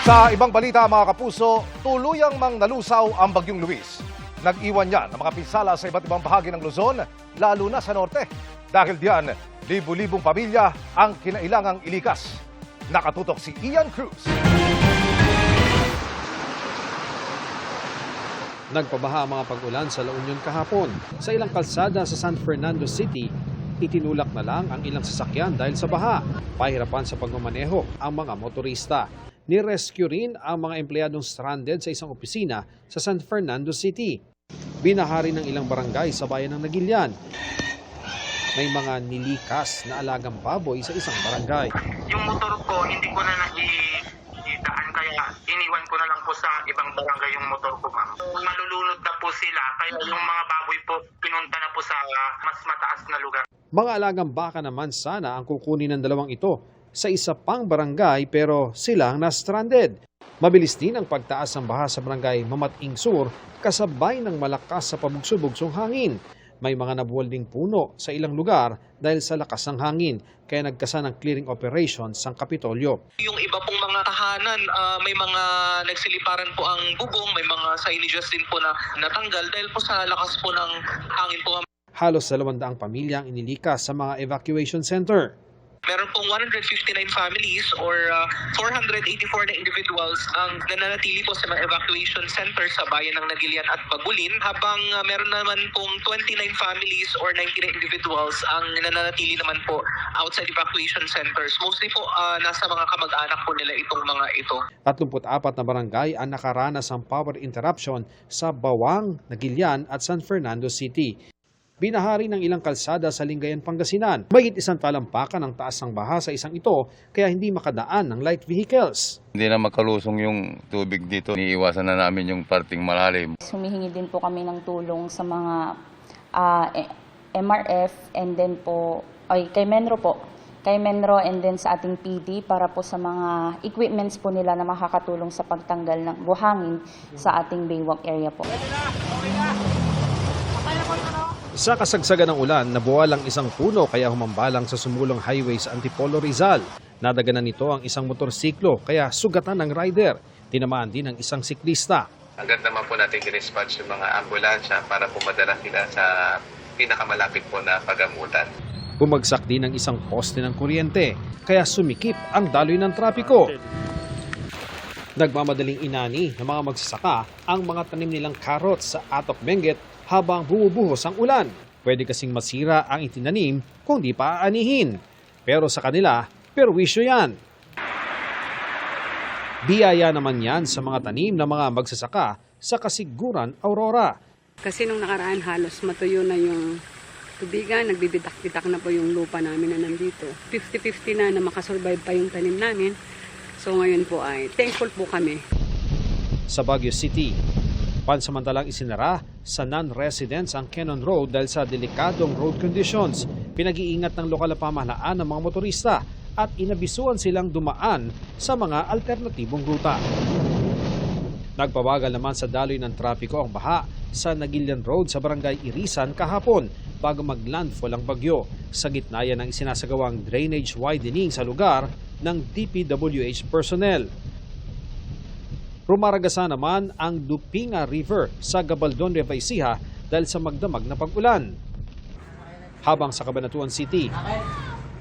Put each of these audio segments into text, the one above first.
Sa ibang balita mga kapuso, tuluyang nalusaw ang Bagyong Luis. Nag-iwan yan ng mga pinsala sa iba't ibang bahagi ng Luzon, lalo na sa norte. Dahil diyan, libu-libong pamilya ang kinailangang ilikas. Nakatutok si Ian Cruz. Nagpabaha ang mga pag-ulan sa La Union kahapon. Sa ilang kalsada sa San Fernando City, itinulak na lang ang ilang sasakyan dahil sa baha. Pahirapan sa pagmamaneho ang mga motorista. Ni-rescue rin ang mga empleyadong stranded sa isang opisina sa San Fernando City. Binahari ng ilang barangay sa bayan ng Nagilian. May mga nilikas na alagang baboy sa isang barangay. Yung motor ko, hindi ko na naitaan kaya iniwan ko na lang po sa ibang barangay yung motor ko, ma'am. Malulunod na po sila kaya yung mga baboy po pinunta na po sa mas mataas na lugar. Mga alagang baka naman sana ang kukunin ng dalawang ito sa isa pang barangay pero sila ang na-stranded. Mabilis din ang pagtaas ng baha sa barangay Mamating Sur kasabay ng malakas sa pabugso-bugsong hangin. May mga nabuwal ding puno sa ilang lugar dahil sa lakas ng hangin kaya nagkasa ng clearing operations ang Kapitolyo. Yung iba pong mga tahanan, may mga nagsiliparan po ang bubong, may mga signages din po na natanggal dahil po sa lakas po ng hangin po. Halos 200 pamilya ang inilikas sa mga evacuation center. Meron pong 159 families or 484 na individuals ang nananatili po sa mga evacuation center sa bayan ng Nagilian at Bagulin, habang meron naman pong 29 families or 90 na individuals ang nananatili naman po outside evacuation centers. Mostly po nasa mga kamag-anak po nila itong mga ito. 34 na barangay ang nakaranas ng power interruption sa Bawang, Nagilian at San Fernando City. Binahari ng ilang kalsada sa Lingayen, Pangasinan. Mahigit isang talampakan ang taas ng baha sa isang ito kaya hindi makadaan ng light vehicles. Hindi na makalusong yung tubig dito. Iniiwasan na namin yung parting malalim. Humihingi din po kami ng tulong sa mga MRF and then po kay Menro po. Kay Menro and then sa ating PD para po sa mga equipments po nila na makakatulong sa pagtanggal ng buhangin sa ating Baywalk area po. Sa kasagsagan ng ulan, nabuwal ang isang puno kaya humambalang sa sumulong highway sa Antipolo, Rizal. Nadaganan nito ang isang motorsiklo kaya sugatan ng rider. Tinamaan din ang isang siklista. Agad naman po natin i-dispatch yung mga ambulansya para pumadala sila sa pinakamalapit po na pagamutan. Bumagsak din ang isang poste ng kuryente kaya sumikip ang daloy ng trapiko. Nagmamadaling inani ng mga magsasaka ang mga tanim nilang carrots sa Atok Benguet habang bumubuhos ang ulan. Pwede kasing masira ang itinanim kung di pa aanihin. Pero sa kanila, perwisyo yan. Biyaya naman yan sa mga tanim ng mga magsasaka sa Kasiguran, Aurora. Kasi nung nakaraan halos matuyo na yung tubigan, nagbibitak-bitak na po yung lupa namin na nandito. 50-50 na makasurvive pa yung tanim namin. So ngayon po ay thankful po kami. Sa Baguio City, pansamantalang isinara sa non-residents ang Cannon Road dahil sa delikadong road conditions. Pinag-iingat ng lokal na pamahalaan ng mga motorista at inabisuan silang dumaan sa mga alternatibong ruta. Nagpabagal naman sa daloy ng trapiko ang baha sa Nagilian Road sa Barangay Irisan kahapon bago maglandfall ang bagyo. Sa gitna yan ng isinasagawang drainage widening sa lugar ng DPWH personnel. Rumaragasa naman ang Dupinga River sa Gabaldon, Nueva Ecija dahil sa magdamag na pag-ulan. Habang sa Cabanatuan City,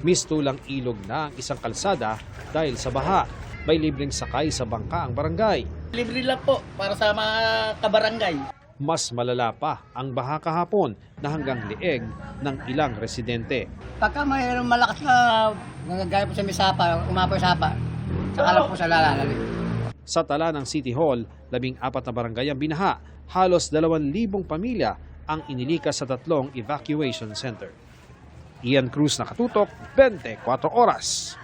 mistulang ilog na ang isang kalsada dahil sa baha. May libreng sakay sa bangka ang barangay. Libre lang po para sa mga kabarangay. Mas malala pa ang baha kahapon na hanggang lieg ng ilang residente. Pagka mayroong malakas na nagagaya po sa misapa, umapoy sapa, saka lang po sa lalalalim. Sa tala ng City Hall, 14 na barangay ang binaha. Halos 2,000 pamilya ang inilikas sa 3 evacuation center. Ian Cruz, nakatutok, 24 oras.